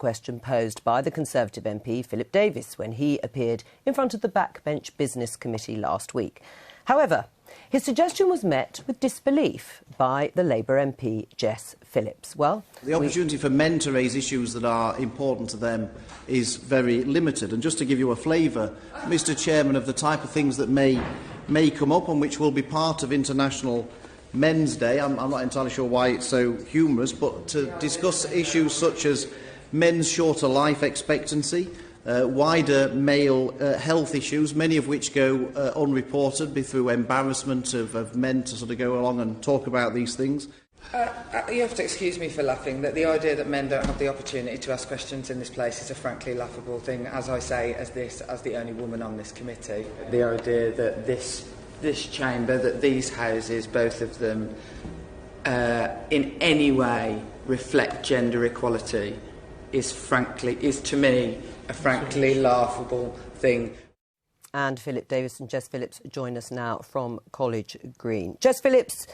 question posed by the Conservative MP Philip Davies when he appeared in front of the Backbench Business Committee last week. However, his suggestion was met with disbelief by the Labour MP Jess Phillips. Well, the opportunity for men to raise issues that are important to them is very limited. And just to give you a flavour, Mr Chairman, of the type of things that may come up and which will be part of International Men's Day, I'm not entirely sure why it's so humorous, but to discuss issues such as men's shorter life expectancy, wider male health issues, many of which go unreported through embarrassment of men to sort of go along and talk about these things. You have to excuse me for laughing, that the idea that men don't have the opportunity to ask questions in this place is a frankly laughable thing, as I say, as the only woman on this committee. The idea that this chamber, that these houses, both of them, in any way reflect gender equality is to me a frankly laughable thing. And Philip Davies and Jess Phillips join us now from College Green. Jess Phillips,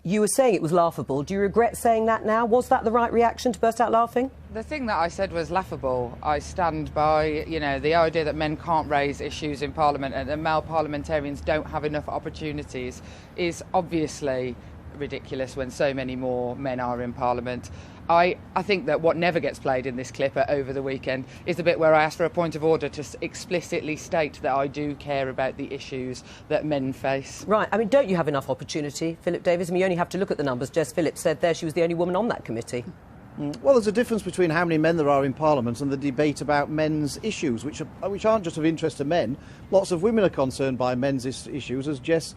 you were saying it was laughable. Do you regret saying that now? Was that the right reaction, to burst out laughing? The thing that I said was laughable. I stand by, the idea that men can't raise issues in Parliament and that male parliamentarians don't have enough opportunities is obviously ridiculous when so many more men are in Parliament. I think that what never gets played in this clip over the weekend is the bit where I ask for a point of order to explicitly state that I do care about the issues that men face. Right. I mean, don't you have enough opportunity, Philip Davies? I mean, you only have to look at the numbers. Jess Phillips said there she was the only woman on that committee. Well, there's a difference between how many men there are in Parliament and the debate about men's issues, which aren't just of interest to men. Lots of women are concerned by men's issues, as Jess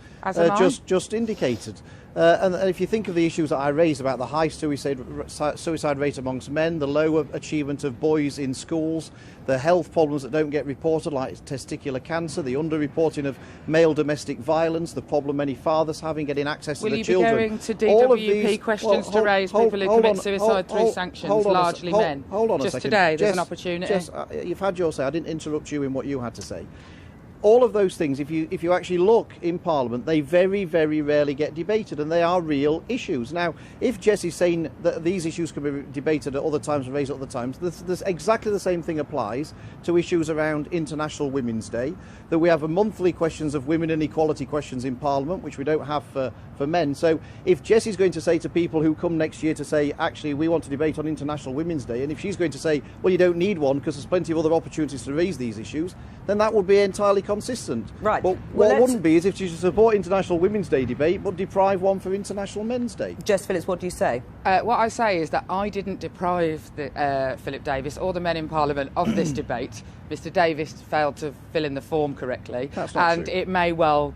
just indicated. And if you think of the issues that I raised about the high suicide rate amongst men, the lower achievement of boys in schools, the health problems that don't get reported, like testicular cancer, the underreporting of male domestic violence, the problem many fathers having getting access to the children. Will you be going to DWP questions to raise people who commit suicide through sanctions, largely men? Hold on a second. Just today, there's an opportunity. Jess, you've had your say. I didn't interrupt you in what you had to say. All of those things, if you actually look in Parliament, they very, very rarely get debated, and they are real issues. Now, if Jess is saying that these issues can be debated at other times and raised at other times, there's exactly the same thing applies to issues around International Women's Day, that we have a monthly questions of women and equality questions in Parliament, which we don't have for men. So if Jess is going to say to people who come next year to say, actually, we want to debate on International Women's Day, and if she's going to say, well, you don't need one because there's plenty of other opportunities to raise these issues, then that would be entirely consistent. Right. But what wouldn't be is if you support International Women's Day debate but deprive one for International Men's Day. Jess Phillips, what do you say? What I say is that I didn't deprive Philip Davies or the men in Parliament of this debate. Mr Davies failed to fill in the form correctly, and true. it may well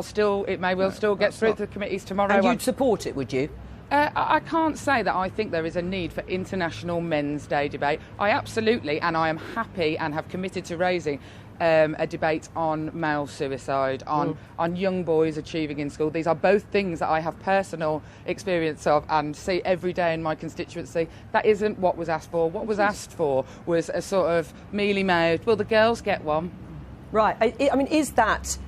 still get through the committees tomorrow. And you'd support it, would you? I can't say that I think there is a need for International Men's Day debate. I absolutely, and I am happy and have committed to raising a debate on male suicide, on young boys achieving in school. These are both things that I have personal experience of and see every day in my constituency. That isn't what was asked for. What was asked for was a sort of mealy-mouthed, well, the girls get one. Right. I mean, is that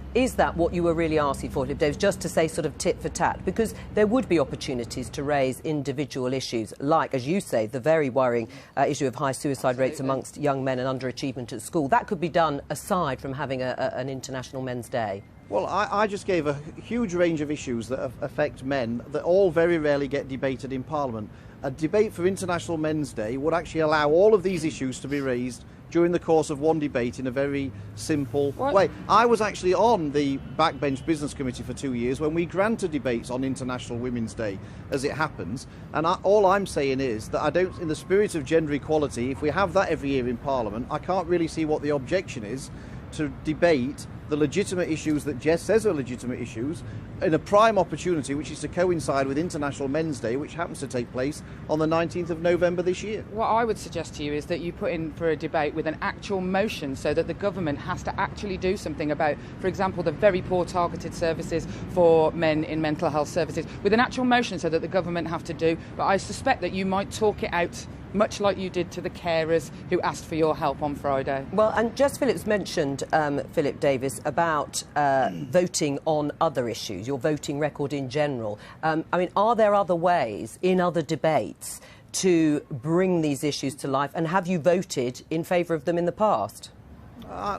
what you were really asking for, Philip Davies, just to say sort of tit for tat? Because there would be opportunities to raise individual issues, like, as you say, the very worrying issue of high suicide rates amongst young men and underachievement at school. That could be done aside from having an International Men's Day. Well, I just gave a huge range of issues that affect men that all very rarely get debated in Parliament. A debate for International Men's Day would actually allow all of these issues to be raised during the course of one debate in a very simple way. I was actually on the Backbench Business Committee for 2 years when we granted debates on International Women's Day, as it happens. And all I'm saying is that in the spirit of gender equality, if we have that every year in Parliament, I can't really see what the objection is to debate the legitimate issues that Jess says are legitimate issues in a prime opportunity, which is to coincide with International Men's Day, which happens to take place on the 19th of November this year. What I would suggest to you is that you put in for a debate with an actual motion so that the government has to actually do something about, for example, the very poor targeted services for men in mental health services, with an actual motion so that the government have to do. But I suspect that you might talk it out much like you did to the carers who asked for your help on Friday. Well, and Jess Phillips mentioned, Philip Davies, about voting on other issues, your voting record in general. I mean, are there other ways in other debates to bring these issues to life? And have you voted in favour of them in the past?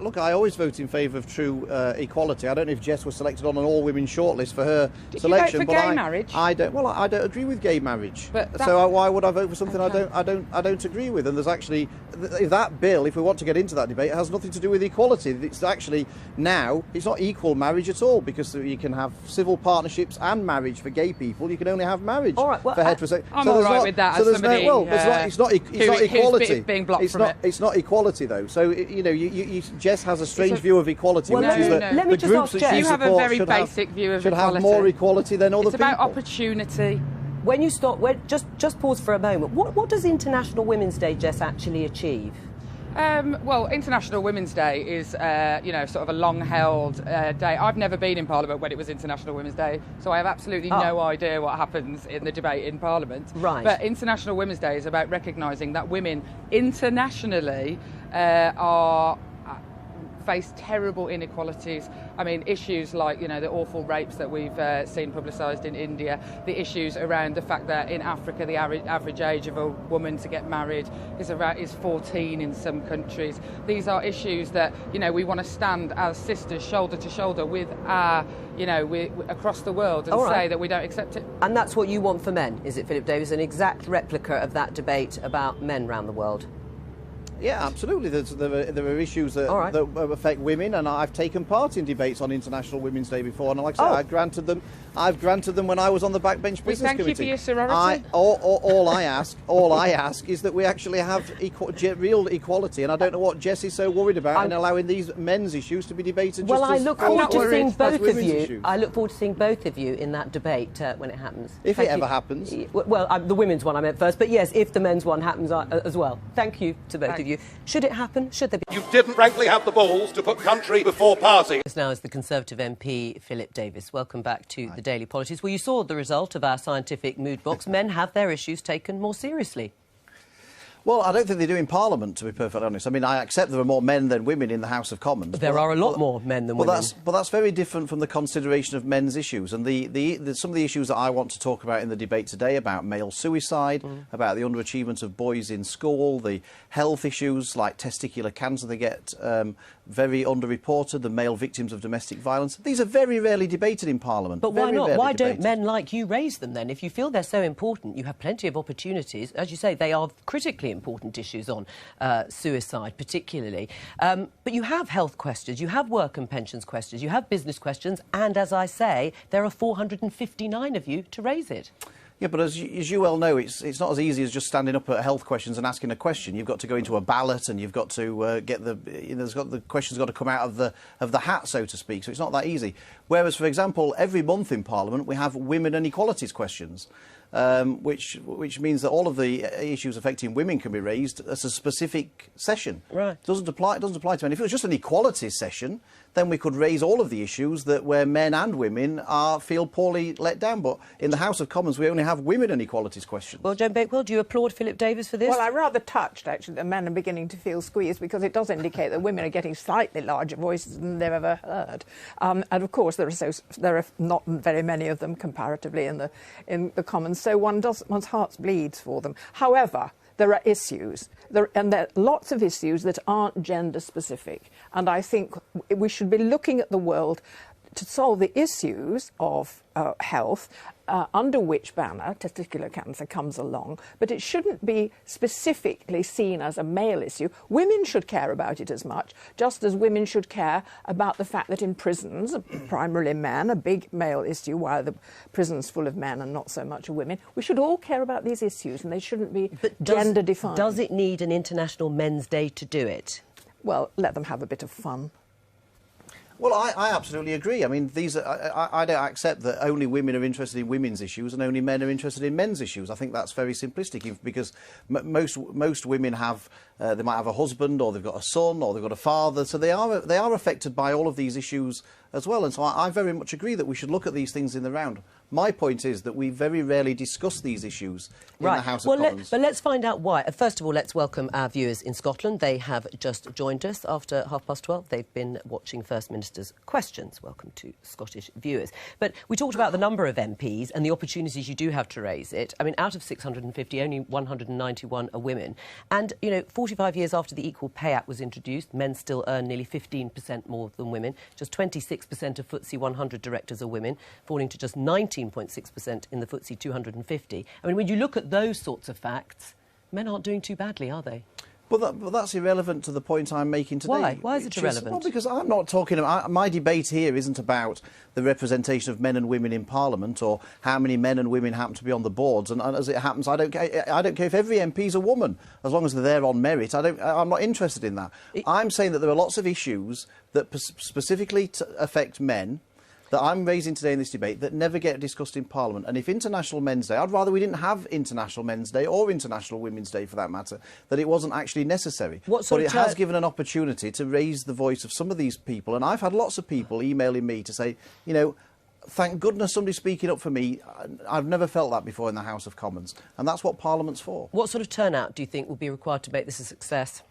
Look, I always vote in favour of true equality. I don't know if Jess was selected on an all-women shortlist for her selection. Did you vote for gay marriage? I don't. Well, I don't agree with gay marriage. So why would I vote for something I don't agree with? And there's actually that bill, if we want to get into that debate, has nothing to do with equality. It's actually now it's not equal marriage at all, because you can have civil partnerships and marriage for gay people. You can only have marriage for heterosexual. I'm all right with that. So it's not equality. Being blocked it's from not. it. It's not equality though. So Jess has a strange view of equality, which is that let me the just groups ask that she You have a supports very basic view of should equality. have more equality than other people. It's about opportunity. When you stop, just pause for a moment. What does International Women's Day, Jess, actually achieve? Well, International Women's Day is, sort of a long-held day. I've never been in Parliament when it was International Women's Day, so I have absolutely no idea what happens in the debate in Parliament. Right. But International Women's Day is about recognising that women internationally face terrible inequalities. I mean, issues like, the awful rapes that we've seen publicised in India, the issues around the fact that in Africa the average age of a woman to get married is 14 in some countries. These are issues that, we want to stand as sisters shoulder to shoulder with our, across the world and say that we don't accept it. And that's what you want for men, is it, Philip Davies? An exact replica of that debate about men around the world? Yeah, absolutely. There are issues that affect women, and I've taken part in debates on International Women's Day before, and like I said, I've granted them when I was on the backbench business committee. Thank you for your sorority. All I ask is that we actually have real equality, and I don't know what Jess is so worried about in allowing these men's issues to be debated. Well, I look forward to seeing both of you. Issues. I look forward to seeing both of you in that debate when it happens. If it ever happens. Well, the women's one I meant first, but yes, if the men's one happens as well. Thank you to both of you. Should it happen? Should there be? You didn't frankly have the balls to put country before party. This now is the Conservative MP, Philip Davies. Welcome back to the Daily Politics. Well, you saw the result of our scientific mood box. Men have their issues taken more seriously. Well, I don't think they do in Parliament, to be perfectly honest. I mean, I accept there are more men than women in the House of Commons. There are a lot more men than women. But that's very different from the consideration of men's issues. And some of the issues that I want to talk about in the debate today about male suicide, about the underachievement of boys in school, the health issues like testicular cancer, they get very underreported, the male victims of domestic violence. These are very rarely debated in Parliament. But why not? Why don't men like you raise them then? If you feel they're so important, you have plenty of opportunities. As you say, they are critically important issues on suicide particularly. But you have health questions, you have work and pensions questions, you have business questions, and as I say, there are 459 of you to raise it. Yeah, but as you well know, it's not as easy as just standing up at health questions and asking a question. You've got to go into a ballot, and you've got to get the questions got to come out of the hat, so to speak. So it's not that easy. Whereas, for example, every month in Parliament we have women and equalities questions. Which means that all of the issues affecting women can be raised as a specific session. Right. It doesn't apply to men. If it was just an equalities session, then we could raise all of the issues where men and women feel poorly let down. But in the House of Commons, we only have women and equalities questions. Well, Joan Bakewell, do you applaud Philip Davies for this? Well, I'm rather touched, actually, that men are beginning to feel squeezed, because it does indicate that women are getting slightly larger voices than they've ever heard. And, of course, there are not very many of them comparatively in the Commons, so one's heart bleeds for them. However, there are issues, and there are lots of issues that aren't gender-specific. And I think we should be looking at the world to solve the issues of health, under which banner testicular cancer comes along, but it shouldn't be specifically seen as a male issue. Women should care about it as much, just as women should care about the fact that in prisons, primarily men, a big male issue, while the prison's full of men and not so much of women. We should all care about these issues, and they shouldn't be gender-defined. Does it need an International Men's Day to do it? Well, let them have a bit of fun. Well, I absolutely agree. I mean, I don't accept that only women are interested in women's issues and only men are interested in men's issues. I think that's very simplistic, because most women have they might have a husband, or they've got a son, or they've got a father, so they are affected by all of these issues as well. And so I very much agree that we should look at these things in the round. My point is that we very rarely discuss these issues in the House of Commons. But let's find out why. First of all, let's welcome our viewers in Scotland. They have just joined us after 12:30. They've been watching First Minister's questions. Welcome to Scottish viewers. But we talked about the number of MPs and the opportunities you do have to raise it. I mean, out of 650, only 191 are women. And, 45 years after the Equal Pay Act was introduced, men still earn nearly 15% more than women. Just 26% of FTSE 100 directors are women, falling to just 19.6% in the FTSE 250. I mean, when you look at those sorts of facts, men aren't doing too badly, are they? Well, that's irrelevant to the point I'm making today. Why? Why is it irrelevant? Well, because I'm not talking about... My debate here isn't about the representation of men and women in Parliament or how many men and women happen to be on the boards. And as it happens, I don't care if every MP is a woman, as long as they're there on merit. I'm not interested in that. I'm saying that there are lots of issues that specifically affect men that I'm raising today in this debate that never get discussed in Parliament. And if International Men's Day, I'd rather we didn't have International Men's Day or International Women's Day for that matter, that it wasn't actually necessary. But it has given an opportunity to raise the voice of some of these people. And I've had lots of people emailing me to say, thank goodness somebody's speaking up for me. I've never felt that before in the House of Commons. And that's what Parliament's for. What sort of turnout do you think will be required to make this a success?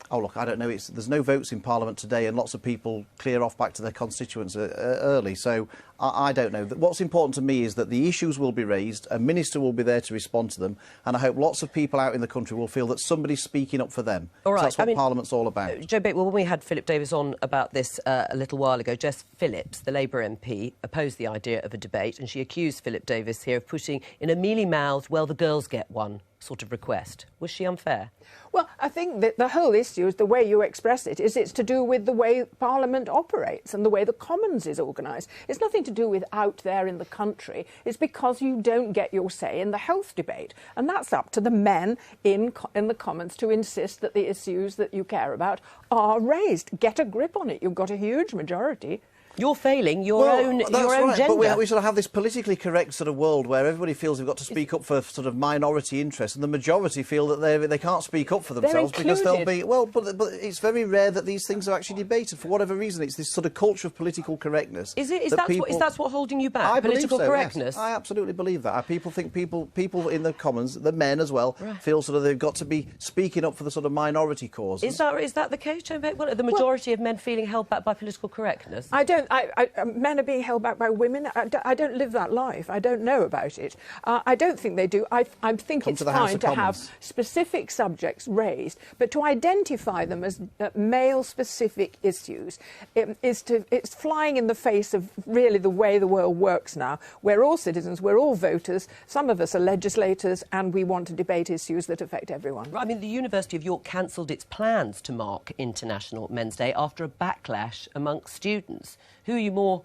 Oh, look, I don't know. There's no votes in Parliament today and lots of people clear off back to their constituents early. So I don't know. What's important to me is that the issues will be raised, a minister will be there to respond to them, and I hope lots of people out in the country will feel that somebody's speaking up for them. All right. That's what Parliament's all about. Joe Baker, when we had Philip Davies on about this a little while ago, Jess Phillips, the Labour MP, opposed the idea of a debate, and she accused Philip Davies here of putting in a mealy-mouthed, well, the girls get one sort of request. Was she unfair? Well, I think that the whole issue is the way you express it. It's to do with the way Parliament operates and the way the Commons is organised. It's nothing to do with out there in the country. It's because you don't get your say in the health debate. And that's up to the men in the Commons to insist that the issues that you care about are raised. Get a grip on it. You've got a huge majority. You're failing your own gender. But we sort of have this politically correct sort of world where everybody feels they've got to speak up for sort of minority interests, and the majority feel that they can't speak up for themselves because they'll be... Well, but it's very rare that these things are actually debated. For whatever reason, it's this sort of culture of political correctness. Is that what's holding you back? I political correctness? Yes. I absolutely believe that. People think people in the Commons, the men as well, feel sort of they've got to be speaking up for the sort of minority causes. Is that the case, Joe Baker? Well, the majority of men feeling held back by political correctness? Men are being held back by women. I don't live that life. I don't know about it. I don't think they do. I think it's fine to have specific subjects raised, but to identify them as male-specific issues it's flying in the face of really the way the world works now. We're all citizens, we're all voters, some of us are legislators, and we want to debate issues that affect everyone. I mean, the University of York cancelled its plans to mark International Men's Day after a backlash amongst students. Who are you more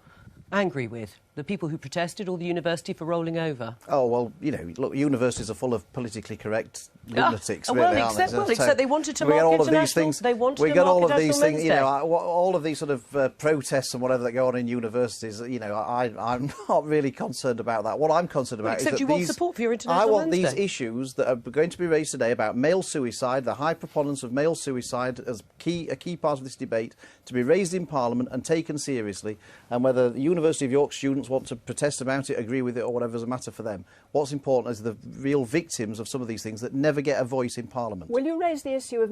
angry with? The people who protested or the university for rolling over? Oh, well, look, universities are full of politically correct lunatics, really, aren't they? Except they wanted to mark International... They wanted to mark all of these things, Men's Day. all of these sort of protests and whatever that go on in universities, I'm not really concerned about that. What I'm concerned about is that you want support for your International Men's Day. I want these issues that are going to be raised today about male suicide, the high preponderance of male suicide as a key part of this debate, to be raised in Parliament and taken seriously, and whether the University of York students want to protest about it, agree with it, or whatever is a matter for them. What's important is the real victims of some of these things that never get a voice in Parliament. Will you raise the issue of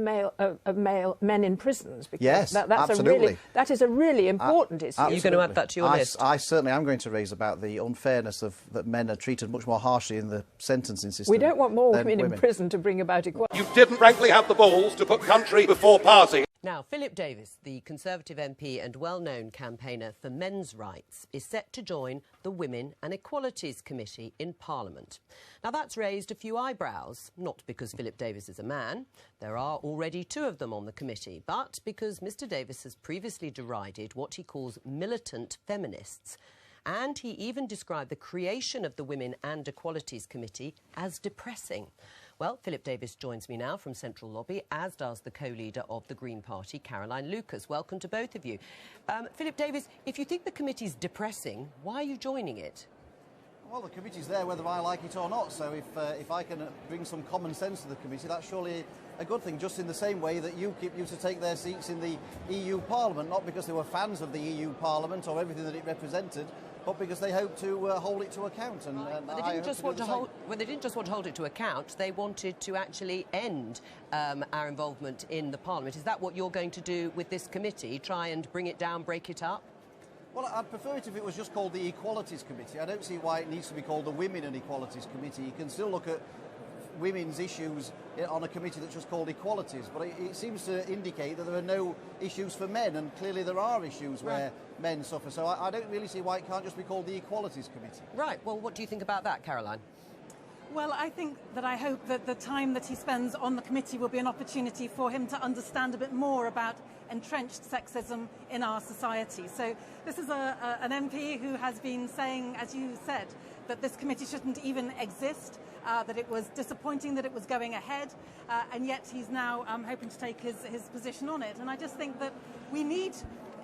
male men in prisons? Because yes, that's absolutely. That is a really important issue. Are you going to add that to your list? I certainly am going to raise about the unfairness of that men are treated much more harshly in the sentencing system. We don't want more women in prison to bring about equality. You didn't frankly have the balls to put country before party. Now, Philip Davies, the Conservative MP and well-known campaigner for men's rights, is set to join the Women and Equalities Committee in Parliament. Now, that's raised a few eyebrows, not because Philip Davies is a man. There are already two of them on the committee, but because Mr Davies has previously derided what he calls militant feminists. And he even described the creation of the Women and Equalities Committee as depressing. Well, Philip Davies joins me now from Central Lobby, as does the co-leader of the Green Party, Caroline Lucas. Welcome to both of you. Philip Davies, if you think the committee's depressing, why are you joining it? Well, the committee's there whether I like it or not, so if I can bring some common sense to the committee, that's surely a good thing, just in the same way that UKIP used to take their seats in the EU Parliament, not because they were fans of the EU Parliament or everything that it represented, but because they hope to hold it to account. And Well, they didn't just want to hold it to account, they wanted to actually end our involvement in the Parliament. Is that what you're going to do with this committee? Try and bring it down, break it up? Well, I'd prefer it if it was just called the Equalities Committee. I don't see why it needs to be called the Women and Equalities Committee. You can still look at women's issues on a committee that's just called Equalities, but it seems to indicate that there are no issues for men, and clearly there are issues where men suffer. So I don't really see why it can't just be called the Equalities Committee. Right. Well, what do you think about that, Caroline? Well, I hope that the time that he spends on the committee will be an opportunity for him to understand a bit more about entrenched sexism in our society. So this is an MP who has been saying, as you said, that this committee shouldn't even exist, that it was disappointing that it was going ahead, and yet he's now hoping to take his position on it. And I just think that we need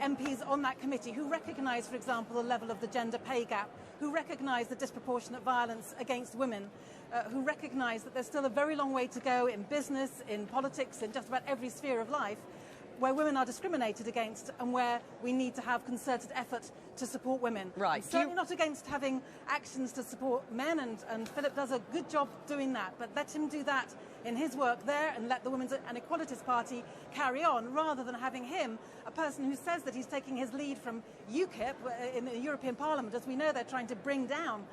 MPs on that committee who recognise, for example, the level of the gender pay gap, who recognise the disproportionate violence against women, who recognise that there's still a very long way to go in business, in politics, in just about every sphere of life, where women are discriminated against and where we need to have concerted effort to support women. Right. I'm certainly not against having actions to support men, and Philip does a good job doing that, but let him do that in his work there and let the Women's and Equalities Party carry on, rather than having him, a person who says that he's taking his lead from UKIP in the European Parliament. As we know, they're trying to bring down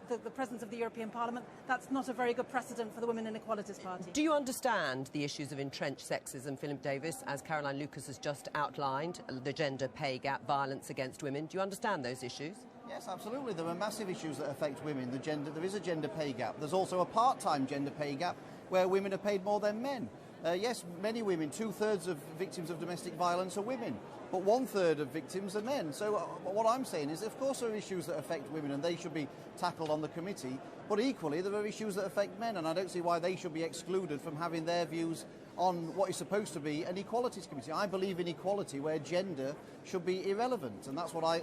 the presence of the European Parliament. That's not a very good precedent for the Women and Equalities Party. Do you understand the issues of entrenched sexism, Philip Davies, as Caroline Lucas has just outlined, the gender pay gap, violence against women? Do you understand those issues? Yes, absolutely. There are massive issues that affect women. There is a gender pay gap. There's also a part-time gender pay gap where women are paid more than men. Yes, many women, 2/3 of victims of domestic violence are women, but 1/3 of victims are men. So what I'm saying is, of course, there are issues that affect women and they should be tackled on the committee, but equally there are issues that affect men, and I don't see why they should be excluded from having their views on what is supposed to be an equalities committee. I believe in equality where gender should be irrelevant, and that's what I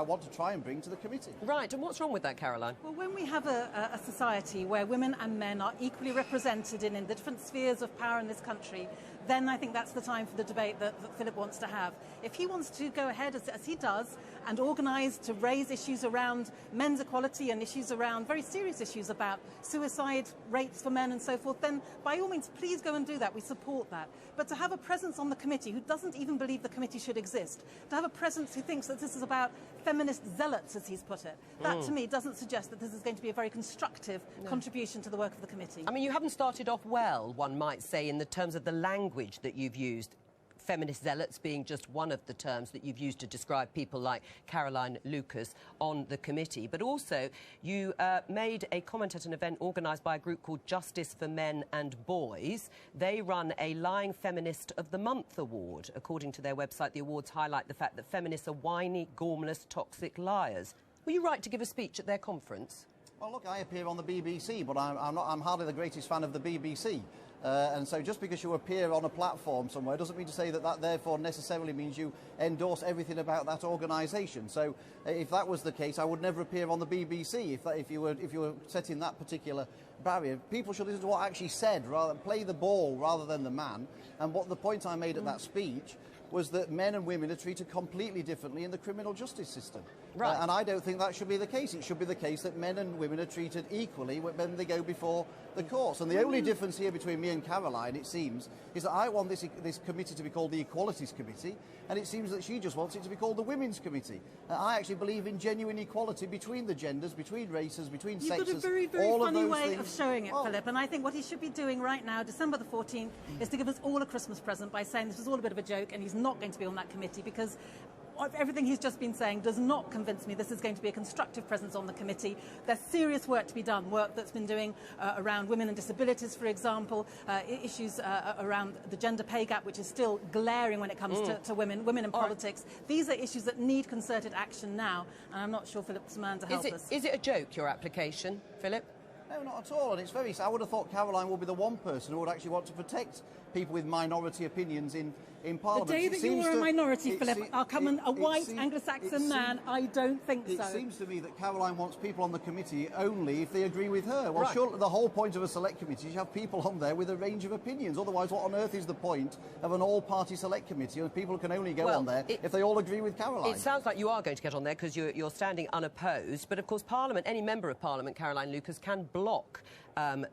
want to try and bring to the committee. Right, and what's wrong with that, Caroline? Well, when we have a society where women and men are equally represented in the different spheres of power in this country, then I think that's the time for the debate that Philip wants to have. If he wants to go ahead, as he does, and organise to raise issues around men's equality and issues around very serious issues about suicide rates for men and so forth, then by all means, please go and do that. We support that. But to have a presence on the committee who doesn't even believe the committee should exist, to have a presence who thinks that this is about feminist zealots, as he's put it, that to me doesn't suggest that this is going to be a very constructive contribution to the work of the committee. I mean, you haven't started off well, one might say, in the terms of the language that you've used. Feminist zealots being just one of the terms that you've used to describe people like Caroline Lucas on the committee. But also, you made a comment at an event organised by a group called Justice for Men and Boys. They run a Lying Feminist of the Month award. According to their website, the awards highlight the fact that feminists are whiny, gormless, toxic liars. Were you right to give a speech at their conference? Well, look, I appear on the BBC, but I'm hardly the greatest fan of the BBC. And so just because you appear on a platform somewhere doesn't mean to say that that therefore necessarily means you endorse everything about that organisation. So if that was the case, I would never appear on the BBC if you were setting that particular barrier. People should listen to what I actually said, rather play the ball rather than the man. And what the point I made at that speech was that men and women are treated completely differently in the criminal justice system. Right. And I don't think that should be the case. It should be the case that men and women are treated equally when they go before the courts. And the only difference here between me and Caroline, it seems, is that I want this committee to be called the Equalities Committee, and it seems that she just wants it to be called the Women's Committee. I actually believe in genuine equality between the genders, between races, between sexes. You've got a very, very all funny of those way things. of showing it, Philip, and I think what he should be doing right now, December the 14th, is to give us all a Christmas present by saying this was all a bit of a joke and he's not going to be on that committee, because everything he's just been saying does not convince me this is going to be a constructive presence on the committee. There's serious work to be done, work that's been doing around women and disabilities, for example, issues around the gender pay gap, which is still glaring when it comes to women in politics. These are issues that need concerted action now, and I'm not sure Philip's man to help us. Is it a joke, your application, Philip? No, not at all. And it's I would have thought Caroline would be the one person who would actually want to protect people with minority opinions in Parliament. The day that you're a minority, Philip, I'll come a white Anglo-Saxon man. I don't think so. It seems to me that Caroline wants people on the committee only if they agree with her. Well, surely the whole point of a select committee is you have people on there with a range of opinions. Otherwise, what on earth is the point of an all-party select committee and people can only go on there if they all agree with Caroline? It sounds like you are going to get on there because you're standing unopposed. But, of course, Parliament, any member of Parliament, Caroline Lucas, can block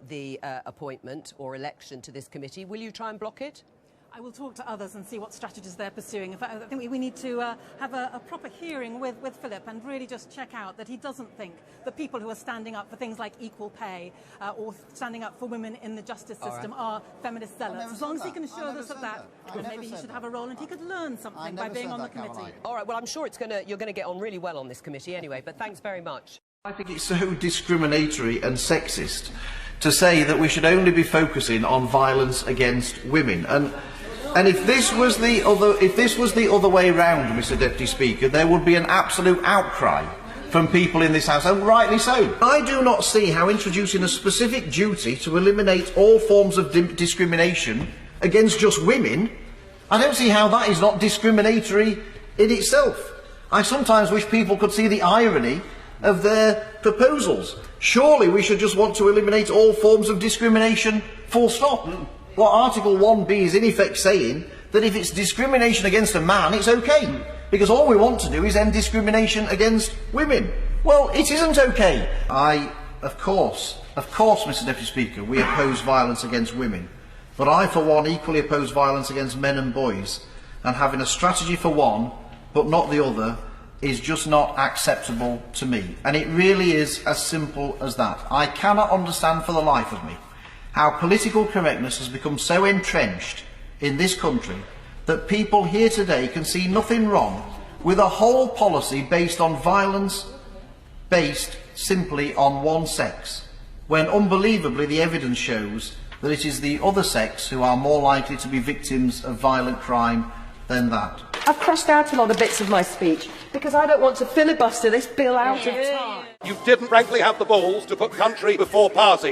the appointment or election to this committee. Will you try and block it? I will talk to others and see what strategies they're pursuing. In fact, I think we need to have a proper hearing with Philip and really just check out that he doesn't think that people who are standing up for things like equal pay or standing up for women in the justice system are feminist zealots. As long as he can assure us of that, maybe he should have a role and he could learn something by being on the committee. Caroline. All right, well, I'm sure you're going to get on really well on this committee anyway, but thanks very much. I think it's so discriminatory and sexist to say that we should only be focusing on violence against women. And if this was the other way round, Mr. Deputy Speaker, there would be an absolute outcry from people in this House, and rightly so. I do not see how introducing a specific duty to eliminate all forms of discrimination against just women, I don't see how that is not discriminatory in itself. I sometimes wish people could see the irony of their proposals. Surely we should just want to eliminate all forms of discrimination, full stop. Well, Article 1B is in effect saying that if it's discrimination against a man, it's okay, because all we want to do is end discrimination against women. Well, it isn't okay. Of course, Mr. Deputy Speaker, we oppose violence against women, but I, for one, equally oppose violence against men and boys, and having a strategy for one, but not the other, is just not acceptable to me. And it really is as simple as that. I cannot understand for the life of me how political correctness has become so entrenched in this country that people here today can see nothing wrong with a whole policy based on violence based simply on one sex, when unbelievably the evidence shows that it is the other sex who are more likely to be victims of violent crime than that. I've crossed out a lot of bits of my speech because I don't want to filibuster this bill out of time. You didn't frankly have the balls to put country before party.